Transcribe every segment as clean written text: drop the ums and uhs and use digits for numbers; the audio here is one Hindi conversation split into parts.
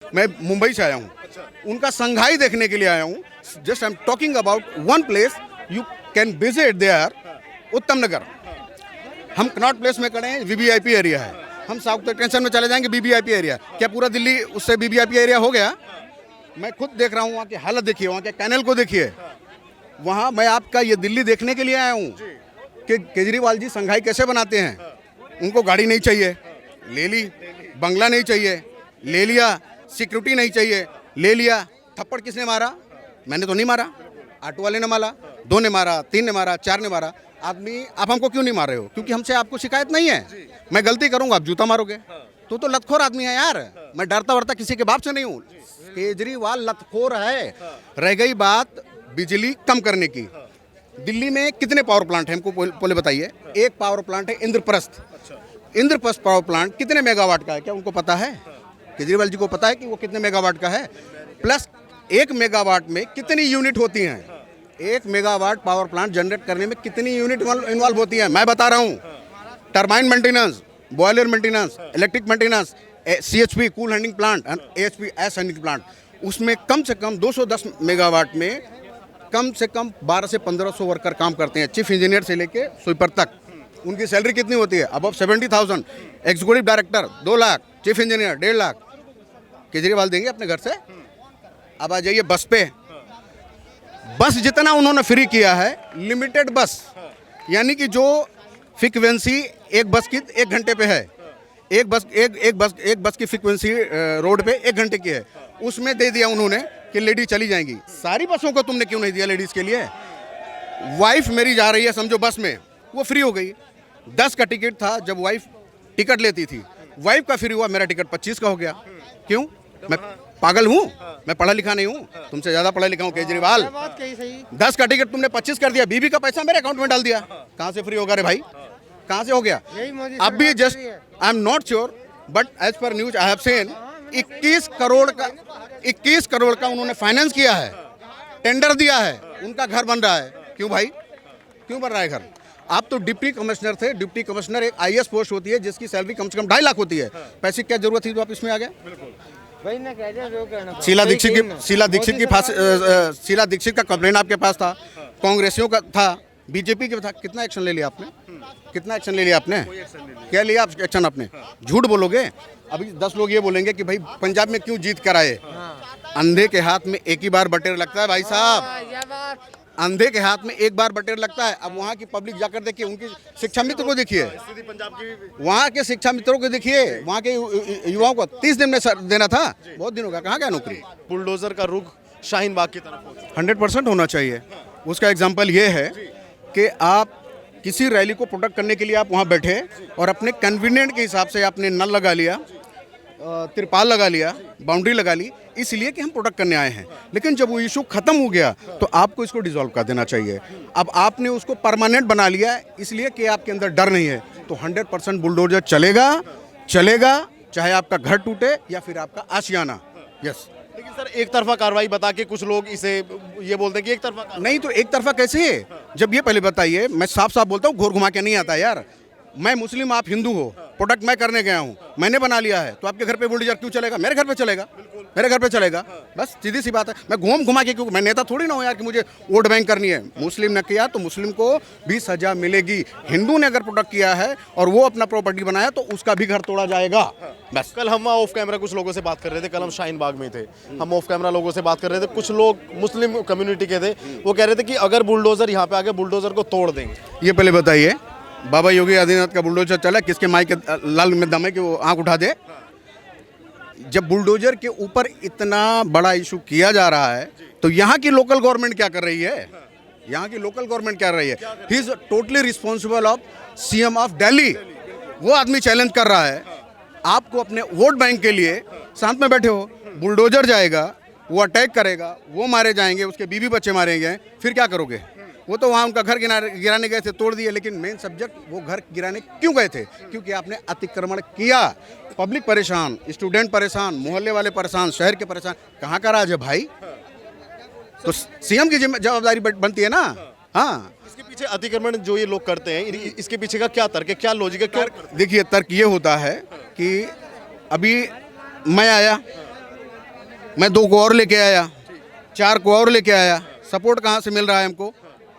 मैं मुंबई से आया हूँ, उनका संघाई देखने के लिए आया हूँ। Just I am talking about one place you can visit there, Uttam Nagar. हम कनॉट प्लेस में खड़े हैं, वीवीआईपी एरिया है। हम साउथ एक्सटेंशन में चले जाएंगे, वीवीआईपी एरिया। क्या पूरा दिल्ली उससे वीवीआईपी एरिया हो गया? मैं खुद देख रहा हूँ, वहाँ की हालत देखिए, वहाँ के कैनल को देखिए। वहाँ मैं आपका ये दिल्ली देखने के लिए आया हूँ कि केजरीवाल जी संघाई कैसे बनाते हैं। उनको गाड़ी नहीं चाहिए, ले ली। बंगला नहीं चाहिए, ले लिया। सिक्योरिटी नहीं चाहिए, ले लिया। थप्पड़ किसने मारा? मैंने तो नहीं मारा, ऑटो वाले ने मारा, 2 ने मारा, 3 ने मारा, 4 ने मारा। आदमी आप हमको क्यों नहीं मार रहे हो? क्योंकि हमसे आपको शिकायत नहीं है। मैं गलती करूंगा, आप जूता मारोगे। तो लतखोर आदमी है यार। मैं डरता वरता किसी के बाप से नहीं हूँ। केजरीवाल लतखोर है। रह गई बात बिजली कम करने की, दिल्ली में कितने पावर प्लांट हैं हमको पहले बताइए। एक पावर प्लांट है इंद्रप्रस्थ। इंद्रप्रस्थ पावर प्लांट कितने मेगावाट का है, क्या उनको पता है? केजरीवाल जी को पता है कि वो कितने मेगावाट का है? प्लस 1 मेगावाट में कितनी यूनिट होती हैं? 1 मेगावाट पावर प्लांट जनरेट करने में कितनी यूनिट इन्वॉल्व होती हैं? मैं बता रहा हूँ। Turbine maintenance, boiler maintenance, electric maintenance, CHP cool handling plant, AHP S handling plant, उसमें कम से कम 210 मेगावाट में कम से कम 1200 से 1500 वर्कर काम करते हैं, चीफ इंजीनियर से लेके स्वीपर तक। उनकी सैलरी कितनी होती है? Above 70,000। Executive director 2 lakh, chief engineer 1.5 lakh. Kejriwal देंगे अपने घर से? अब आ जाइए बस पे। बस जितना उन्होंने फ्री किया है, लिमिटेड बस, यानी कि जो फ्रीक्वेंसी एक बस की 1 घंटे पे है, एक बस की फ्रीक्वेंसी रोड पे 1 घंटे की है, उसमें दे दिया उन्होंने कि लेडी चली जाएंगी। सारी बसों को तुमने क्यों नहीं दिया लेडीज के लिए? वाइफ मेरी जा रही है समझो बस में, वो फ्री हो गई। 10 का टिकट था जब वाइफ टिकट लेती थी, वाइफ का फ्री हुआ, मेरा टिकट 25 का हो गया। क्यों? मैं पागल हूँ? मैं पढ़ा लिखा नहीं हूँ? तुमसे ज्यादा पढ़ा लिखा हूँ केजरीवाल। 10 का टिकट तुमने 25 कर दिया, बीबी का पैसा मेरे अकाउंट में डाल दिया। कहाँ से फ्री होगा रे भाई? कहाँ से हो गया? अब भी just I am not sure, but as per news I have seen 21 crore का उन्होंने फाइनेंस किया है, टेंडर दिया है, उनका घर बन रहा है। क्यों भाई, क्यों बन रहा है घर? आप तो डिप्टी कमिश्नर थे। डिप्टी कमिश्नर एक IAS पोस्ट होती है जिसकी सैलरी कम से कम 2.5 लाख होती है। पैसे की क्या जरूरत थी तो आप इसमें आ गए? शीला दीक्षित का कंप्लेंट आपके पास था, कांग्रेसियों का था, बीजेपी का था। कितना एक्शन ले लिया आपने? कितना एक्शन ले लिया आपने? क्या लिया आप एक्शन आपने? झूठ बोलोगे। अभी 10 लोग ये बोलेंगे कि भाई पंजाब में क्यों जीत कर आए। अंधे के हाथ में एक ही बार बटेर लगता है भाई साहब, अंधे के हाथ में एक बार बटेर लगता है। अब वहाँ की पब्लिक जाकर देखिए, उनकी शिक्षा मित्र को देखिए, वहाँ के शिक्षा मित्रों को देखिए, वहाँ के युवाओं को 30 दिन में देना था, बहुत दिन होगा, कहाँ गया नौकरी? बुलडोजर का रुख शाहीन बाग की तरफ 100% होना चाहिए। उसका एग्जाम्पल ये है कि आप किसी रैली को प्रोटेक्ट करने के लिए आप वहाँ बैठे और अपने कन्वीनियंट के हिसाब से आपने नल लगा लिया, तिरपाल लगा लिया, बाउंड्री लगा ली, इसलिए कि हम प्रोटेक्ट करने आए हैं। लेकिन जब वो इशू खत्म हो गया तो आपको इसको डिसॉल्व कर देना चाहिए। अब आपने उसको परमानेंट बना लिया इसलिए कि आपके अंदर डर नहीं है, तो 100% बुलडोजर चलेगा, चाहे आपका घर टूटे या फिर आपका आशियाना। यस। लेकिन सर एक तरफा कार्रवाई बता के कुछ लोग इसे ये बोलते हैं कि एक तरफा नहीं, तो एक तरफा कैसे है? जब ये पहले बताइए, मैं साफ साफ बोलता हूँ, घोर घुमा के नहीं आता यार। मैं मुस्लिम, आप हिंदू हो, प्रोडक्ट मैं करने गया हूँ, मैंने बना लिया है, तो आपके घर पे बुलडोजर क्यों चलेगा? मेरे घर पे चलेगा, मेरे घर पे चलेगा। बस सीधी सी बात है। मैं घुमा के क्यों? मैं नेता थोड़ी ना हूँ यार कि मुझे वोट बैंक करनी है। मुस्लिम ने किया तो मुस्लिम को भी सजा मिलेगी। हिंदू ने अगर प्रोडक्ट किया है और वो अपना प्रॉपर्टी बनाया तो उसका भी घर तोड़ा जाएगा। बस। कल हम ऑफ कैमरा कुछ लोगों से बात कर रहे थे, कल हम शाहीन बाग में थे, हम ऑफ कैमरा लोगों से बात कर रहे थे, कुछ लोग मुस्लिम कम्युनिटी के थे, वो कह रहे थे कि अगर बुलडोजर यहाँ पे आके बुलडोजर को तोड़ देंगे। ये पहले बताइए, बाबा योगी आदित्यनाथ का बुलडोजर चला, किसके माई के लाल में दम है कि वो आंख उठा दे? जब बुलडोजर के ऊपर इतना बड़ा इशू किया जा रहा है तो यहाँ की लोकल गवर्नमेंट क्या कर रही है? यहाँ की लोकल गवर्नमेंट क्या कर रही है? He is totally responsible of CM of Delhi. वो आदमी चैलेंज कर रहा है आपको अपने वोट बैंक के लिए। साथ में बैठे हो, बुलडोजर जाएगा, वो अटैक करेगा, वो मारे जाएंगे, उसके बीवी बच्चे मारे गए, फिर क्या करोगे? वो तो वहाँ उनका घर गिराने गए थे, तोड़ दिए, लेकिन मेन सब्जेक्ट वो घर गिराने क्यों गए थे? क्योंकि आपने अतिक्रमण किया। पब्लिक परेशान, स्टूडेंट परेशान, मोहल्ले वाले परेशान, शहर के परेशान। कहाँ का राज है भाई? तो CM की जवाबदारी बनती है ना। हाँ, इसके पीछे अतिक्रमण जो ये लोग करते हैं, इसके पीछे का क्या तर्क है, क्या लॉजिक है, क्यों? देखिए, तर्क ये होता है कि अभी मैं आया, मैं 2 को और लेके आया, 4 को और लेके आया। सपोर्ट कहाँ से मिल रहा है हमको?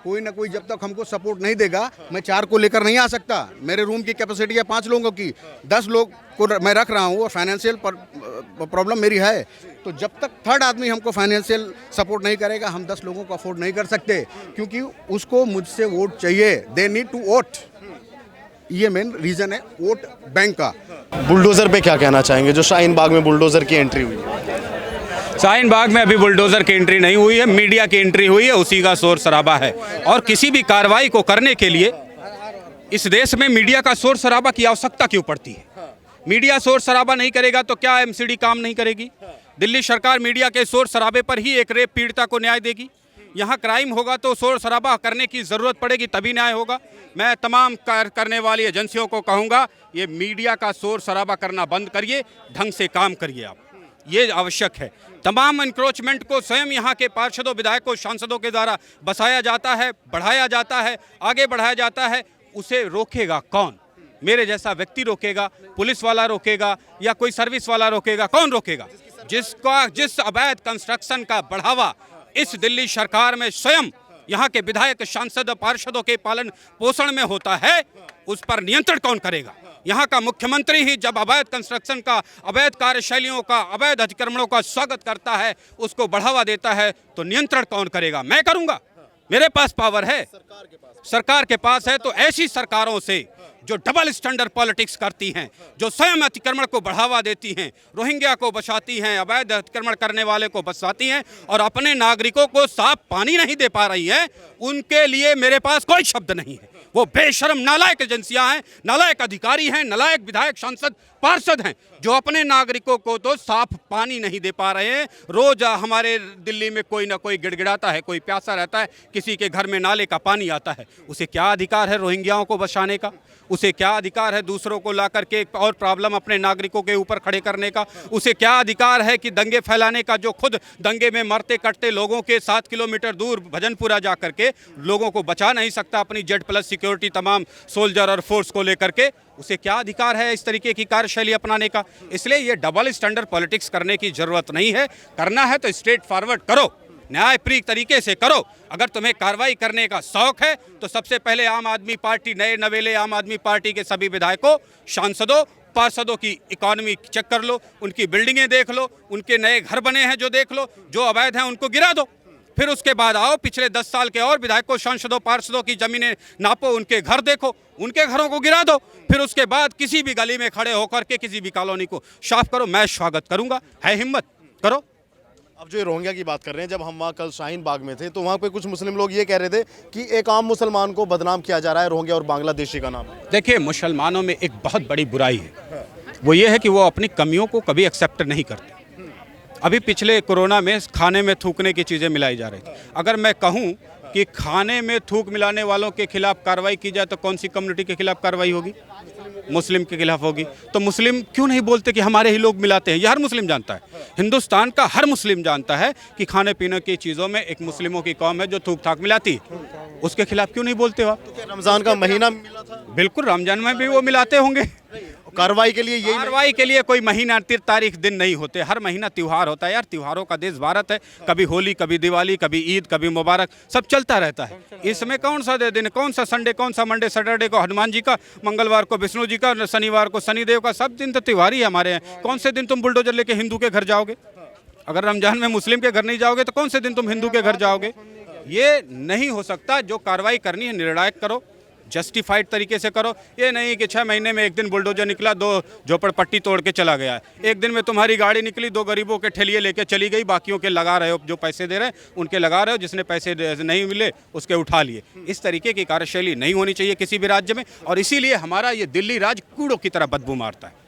कोई ना कोई जब तक हमको सपोर्ट नहीं देगा, मैं 4 को लेकर नहीं आ सकता। मेरे रूम की कैपेसिटी है 5 लोगों की, 10 लोग को मैं रख रहा हूँ और फाइनेंशियल प्रॉब्लम मेरी है। तो जब तक थर्ड आदमी हमको फाइनेंशियल सपोर्ट नहीं करेगा, हम 10 लोगों को अफोर्ड नहीं कर सकते, क्योंकि उसको मुझसे वोट चाहिए। They need to vote. ये मेन रीज़न है वोट बैंक का। बुलडोज़र पे क्या कहना चाहेंगे, जो शाहीन बाग में बुलडोज़र की एंट्री हुई है? शाहीन बाग में अभी बुलडोज़र की एंट्री नहीं हुई है, मीडिया की एंट्री हुई है, उसी का शोर शराबा है। और किसी भी कार्रवाई को करने के लिए इस देश में मीडिया का शोर शराबा की आवश्यकता क्यों पड़ती है? मीडिया शोर शराबा नहीं करेगा तो क्या एमसीडी काम नहीं करेगी? दिल्ली सरकार मीडिया के शोर शराबे पर ही एक रेप पीड़िता को न्याय देगी? यहाँ क्राइम होगा तो शोर शराबा करने की ज़रूरत पड़ेगी, तभी न्याय होगा। मैं तमाम करने वाली एजेंसियों को कहूँगा, ये मीडिया का शोर शराबा करना बंद करिए, ढंग से काम करिए आप, ये आवश्यक है। तमाम इंक्रोचमेंट को स्वयं यहाँ के पार्षदों, विधायकों, सांसदों के द्वारा बसाया जाता है, बढ़ाया जाता है, आगे बढ़ाया जाता है। उसे रोकेगा कौन? मेरे जैसा व्यक्ति रोकेगा? पुलिस वाला रोकेगा? या कोई सर्विस वाला रोकेगा? कौन रोकेगा? जिस अवैध कंस्ट्रक्शन का बढ़ावा इस दिल्ली सरकार में स्वयं यहाँ के विधायक, सांसद, पार्षदों के पालन पोषण में होता है, उस पर नियंत्रण कौन करेगा? यहाँ का मुख्यमंत्री ही जब अवैध कंस्ट्रक्शन का, अवैध कार्यशैलियों का, अवैध अतिक्रमणों का स्वागत करता है, उसको बढ़ावा देता है, तो नियंत्रण कौन करेगा? मैं करूँगा। मेरे पास पावर है, सरकार के पास है। तो ऐसी सरकारों से जो डबल स्टैंडर्ड पॉलिटिक्स करती हैं, जो स्वयं अतिक्रमण को बढ़ावा देती हैं, रोहिंग्या को बचाती हैं, अवैध अतिक्रमण करने वाले को बचाती हैं और अपने नागरिकों को साफ पानी नहीं दे पा रही हैं, उनके लिए मेरे पास कोई शब्द नहीं है। वो बेशर्म नालायक एजेंसियां हैं, नालायक अधिकारी हैं, नालायक विधायक, सांसद, पार्षद हैं, जो अपने नागरिकों को तो साफ पानी नहीं दे पा रहे हैं। रोज हमारे दिल्ली में कोई ना कोई गिड़गिड़ाता है, कोई प्यासा रहता है, किसी के घर में नाले का पानी आता है। उसे क्या अधिकार है रोहिंग्याओं को बचाने का? उसे क्या अधिकार है दूसरों को ला करके और प्रॉब्लम अपने नागरिकों के ऊपर खड़े करने का? उसे क्या अधिकार है कि दंगे फैलाने का, जो खुद दंगे में मरते कटते लोगों के 7 किलोमीटर दूर भजनपुरा जा करके लोगों को बचा नहीं सकता अपनी Z+ सिक्योरिटी तमाम सोल्जर और फोर्स को लेकर के? उसे क्या अधिकार है इस तरीके की कार्यशैली अपनाने का? इसलिए ये डबल स्टैंडर्ड पॉलिटिक्स करने की जरूरत नहीं है। करना है तो स्ट्रेट फॉरवर्ड करो, न्यायप्रिय तरीके से करो। अगर तुम्हें कार्रवाई करने का शौक है तो सबसे पहले आम आदमी पार्टी, नए नवेले आम आदमी पार्टी के सभी विधायकों, सांसदों, पार्षदों की इकॉनमी चेक कर लो, उनकी बिल्डिंगें देख लो, उनके नए घर बने हैं जो देख लो, जो अवैध हैं उनको गिरा दो। फिर उसके बाद आओ पिछले 10 साल के और विधायकों, सांसदों, पार्षदों की जमीनें नापो, उनके घर देखो, उनके घरों को गिरा दो। फिर उसके बाद किसी भी गली में खड़े होकर के किसी भी कॉलोनी को साफ करो। मैं स्वागत करूंगा, है हिम्मत करो। अब जो ये रोहिंग्या की बात कर रहे हैं, जब हम वहाँ कल शाहीन बाग में थे तो वहाँ पे कुछ मुस्लिम लोग ये कह रहे थे कि एक आम मुसलमान को बदनाम किया जा रहा है रोहिंग्या और बांग्लादेशी का नाम। देखिए, मुसलमानों में एक बहुत बड़ी बुराई है, वो ये है कि वो अपनी कमियों को कभी एक्सेप्ट नहीं करते। अभी पिछले कोरोना में खाने में थूकने की चीज़ें मिलाई जा रही थी। अगर मैं कहूँ कि खाने में थूक मिलाने वालों के खिलाफ कार्रवाई की जाए तो कौन सी कम्युनिटी के खिलाफ कार्रवाई होगी? मुस्लिम के खिलाफ होगी। तो मुस्लिम क्यों नहीं बोलते कि हमारे ही लोग मिलाते हैं? ये हर मुस्लिम जानता है, हिंदुस्तान का हर मुस्लिम जानता है कि खाने पीने की चीज़ों में एक मुस्लिमों की कौम है जो थूक थाक मिलाती है। उसके खिलाफ क्यों नहीं बोलते हो आप? तो रमज़ान का महीना मिला था, बिल्कुल, रमजान में भी वो मिलाते होंगे। कार्रवाई के लिए यही कार्रवाई के लिए कोई महीना, तारीख, दिन नहीं होते। हर महीना त्यौहार होता है यार, त्योहारों का देश भारत है। कभी होली, कभी दिवाली, कभी ईद, कभी मुबारक, सब चलता रहता है। इसमें कौन सा दिन, कौन सा संडे, कौन सा मंडे, सैटरडे को हनुमान जी का, मंगलवार को विष्णु जी का, शनिवार को शनिदेव का, सब दिन तो त्यौहार ही हमारे हैं। कौन से दिन तुम बुलडोजर लेके हिंदू के घर जाओगे? अगर रमजान में मुस्लिम के घर नहीं जाओगे तो कौन से दिन तुम हिंदू के घर जाओगे? ये नहीं हो सकता। जो कार्रवाई करनी है निर्णायक करो, जस्टिफाइड तरीके से करो। ये नहीं कि 6 महीने में एक दिन बुलडोजर निकला, 2 झोपड़पट्टी तोड़ के चला गया। एक दिन में तुम्हारी गाड़ी निकली, 2 गरीबों के ठेलिए लेके चली गई, बाकियों के लगा रहे हो, जो पैसे दे रहे हैं उनके लगा रहे हो, जिसने पैसे नहीं मिले उसके उठा लिए। इस तरीके की कार्यशैली नहीं होनी चाहिए किसी भी राज्य में, और इसीलिए हमारा ये दिल्ली राज्य कूड़ों की तरह बदबू मारता है।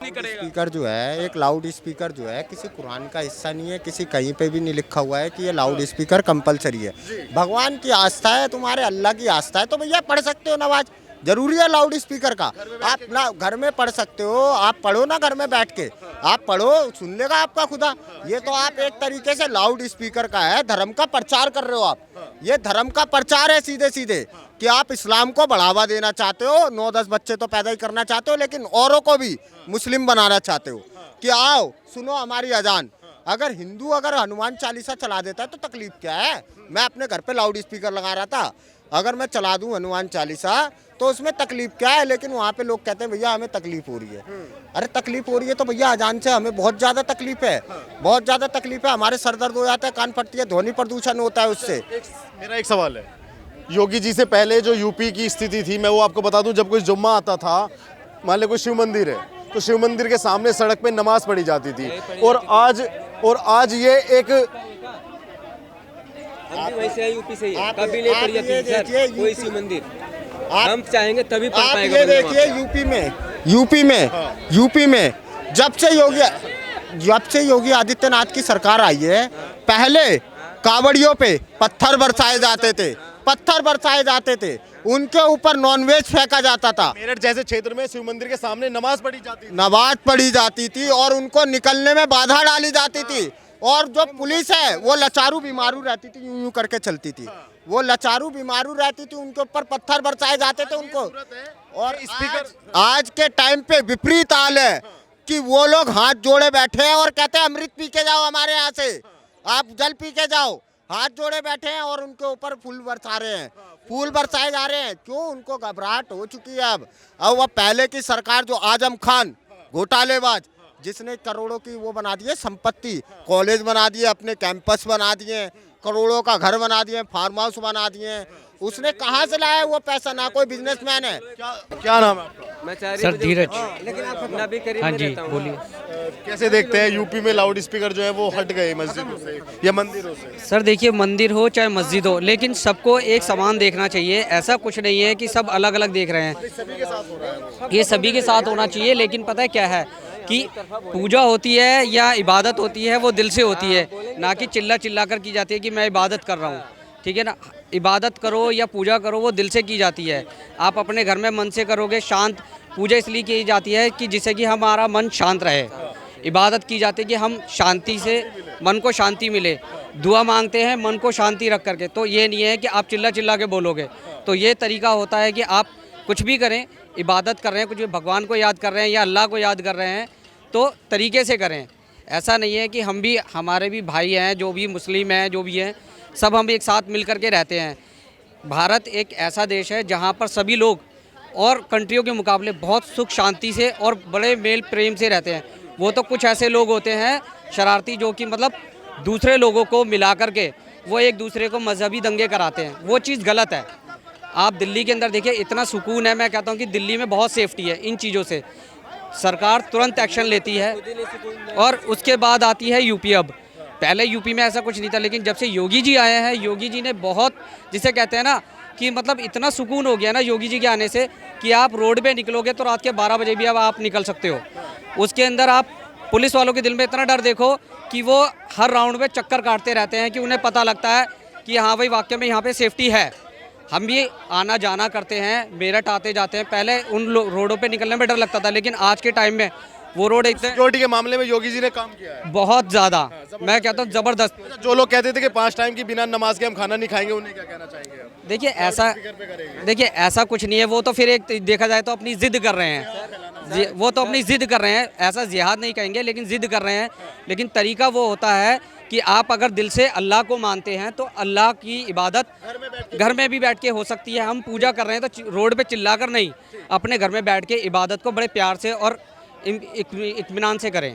स्पीकर जो है, एक लाउड स्पीकर जो है, किसी कुरान का हिस्सा नहीं है, किसी कहीं पे भी नहीं लिखा हुआ है कि ये लाउड स्पीकर कंपलसरी है। भगवान की आस्था है, तुम्हारे अल्लाह की आस्था है तो भैया पढ़ सकते हो नमाज। जरूरी है लाउड स्पीकर का? आप ना घर में पढ़ सकते हो, आप पढ़ो ना घर में बैठ के, आप पढ़ो, सुन लेगा आपका खुदा। ये तो आप एक तरीके से लाउड स्पीकर का है, धर्म का प्रचार कर रहे हो आप। ये धर्म का प्रचार है सीधे सीधे, कि आप इस्लाम को बढ़ावा देना चाहते हो, 9-10 बच्चे तो पैदा ही करना चाहते हो, लेकिन औरों को भी मुस्लिम बनाना चाहते हो कि आओ सुनो हमारी अजान। अगर हिंदू अगर हनुमान चालीसा चला देता है तो तकलीफ क्या है? मैं अपने घर पे लाउड स्पीकर लगा रहा था, अगर मैं चला दूं हनुमान चालीसा तो उसमें तकलीफ क्या है? लेकिन वहाँ पे लोग कहते हैं भैया हमें तकलीफ हो रही है। अरे तकलीफ हो रही है तो भैया अजान से हमें बहुत ज़्यादा तकलीफ है, बहुत ज़्यादा तकलीफ है, हमारे सर दर्द हो जाता है, कान फटती है, ध्वनि प्रदूषण होता है उससे। मेरा एक सवाल है, योगी जी से पहले जो यूपी की स्थिति थी, मैं वो आपको बता दूं, जब कोई जुम्मा आता था, मान लो कोई शिव मंदिर है, तो शिव मंदिर के सामने सड़क पे नमाज पढ़ी जाती थी। और आज ये एक हम भी वैसे यूपी से ही आप- कभी नहीं आप पड़ ये जाती सर देखिए कोई यूपी- शिव मंदिर। आप- हम चाहेंगे तभी पढ़ आप पाएगा ये बंदा देखिए वहाँ यूपी में जब से योगी आदित्यनाथ की सरकार आई है, पहले कावड़ियों पे पत्थर बरसाए जाते थे, उनके ऊपर नॉनवेज फेंका जाता था, मेरठ जैसे क्षेत्र में शिव मंदिर के सामने नमाज पढ़ी जाती थी। नमाज पढ़ी जाती थी और उनको निकलने में बाधा डाली जाती थी। और जो पुलिस है वो लाचारू बीमारू रहती थी, यूं यूं करके चलती थी, वो लाचारू बीमारू रहती थी, उनके ऊपर पत्थर बरसाए जाते थे उनको। और स्पीकर आज के टाइम पे विपरीत हाल है कि वो लोग हाथ जोड़े बैठे हैं और कहते हैं अमृत पी के जाओ हमारे यहाँ से, आप जल पी के जाओ, हाथ जोड़े बैठे हैं और उनके ऊपर फूल बरसा रहे हैं, फूल बरसाए जा रहे हैं। क्यों? उनको घबराहट हो चुकी है अब वह पहले की सरकार जो आजम खान घोटालेबाज, जिसने करोड़ों की वो बना दी है संपत्ति, कॉलेज बना दिए, अपने कैंपस बना दिए, करोड़ों का घर बना दिए, फार्म हाउस बना दिए, उसने कहाँ से लाया वो पैसा? ना कोई बिजनेसमैन है। क्या नाम है आपका? मैं चाह रही सर हूँ धीरज। लेकिन आप अपना भी करीब हाँ में जी रहता हूँ। बोलिए। कैसे देखते हैं यूपी में लाउड स्पीकर जो है वो हट गए मस्जिदों से या मंदिरों से? सर देखिए, मंदिर हो चाहे मस्जिद हो, लेकिन सबको एक समान देखना चाहिए। ऐसा कुछ नहीं है कि सब अलग अलग देख रहे हैं, सभी के साथ हो रहा है। ये सभी के साथ होना चाहिए। लेकिन पता है क्या है कि पूजा होती है या इबादत होती है वो दिल से होती है, ना कि चिल्ला चिल्ला कर की जाती है कि मैं इबादत कर रहा हूँ। ठीक है ना, इबादत करो या पूजा करो वो दिल से की जाती है। आप अपने घर में मन से करोगे, शांत पूजा इसलिए की जाती है कि जिससे कि हमारा मन शांत रहे। इबादत की जाती है कि हम शांति से, मन को शांति मिले। दुआ मांगते हैं मन को शांति रख करके, तो ये नहीं है कि आप चिल्ला चिल्ला के बोलोगे। तो ये तरीका होता है कि आप कुछ भी करें, इबादत कर रहे हैं, कुछ भी भगवान को याद कर रहे हैं या अल्लाह को याद कर रहे हैं, तो तरीके से करें। ऐसा नहीं है कि हम भी, हमारे भी भाई हैं जो भी मुस्लिम हैं, जो भी हैं, सब हम एक साथ मिल कर के रहते हैं। भारत एक ऐसा देश है जहाँ पर सभी लोग और कंट्रियों के मुकाबले बहुत सुख शांति से और बड़े मेल प्रेम से रहते हैं। वो तो कुछ ऐसे लोग होते हैं शरारती, जो कि मतलब दूसरे लोगों को मिला कर के वो एक दूसरे को मजहबी दंगे कराते हैं, वो चीज़ गलत है। आप दिल्ली के अंदर देखिए, इतना सुकून है, मैं कहता हूँ कि दिल्ली में बहुत सेफ्टी है। इन चीज़ों से सरकार तुरंत एक्शन लेती है। और उसके बाद आती है यूपी। अब पहले यूपी में ऐसा कुछ नहीं था, लेकिन जब से योगी जी आए हैं, योगी जी ने बहुत, जिसे कहते हैं ना कि मतलब इतना सुकून हो गया ना योगी जी के आने से, कि आप रोड पे निकलोगे तो रात के 12 बजे भी अब आप निकल सकते हो। उसके अंदर आप पुलिस वालों के दिल में इतना डर देखो कि वो हर राउंड में चक्कर काटते रहते हैं, कि उन्हें पता लगता है कि हाँ भाई वाकई में यहाँ पे सेफ्टी है। हम भी आना जाना करते हैं, मेरठ आते जाते हैं, पहले उन रोडों पे निकलने में डर लगता था, लेकिन आज के टाइम में वो रोड एक सिक्योरिटी के मामले में योगी जी ने काम किया है बहुत ज़्यादा, मैं कहता हूँ ज़बरदस्त। जो लोग कहते थे कि 5 टाइम की बिना नमाज के हम खाना नहीं खाएंगे, उन्हें क्या कहना चाहेंगे आप? देखिए ऐसा कुछ नहीं है, वो तो फिर एक देखा जाए तो अपनी ज़िद कर रहे हैं, वो तो अपनी ज़िद कर रहे हैं। ऐसा जिहाद नहीं कहेंगे, लेकिन ज़िद कर रहे हैं। लेकिन तरीका वो होता है कि आप अगर दिल से अल्लाह को मानते हैं तो अल्लाह की इबादत घर में भी बैठ के हो सकती है। हम पूजा कर रहे हैं तो रोड पे चिल्ला कर नहीं, अपने घर में बैठ के इबादत को बड़े प्यार से और इत्मीनान से करें।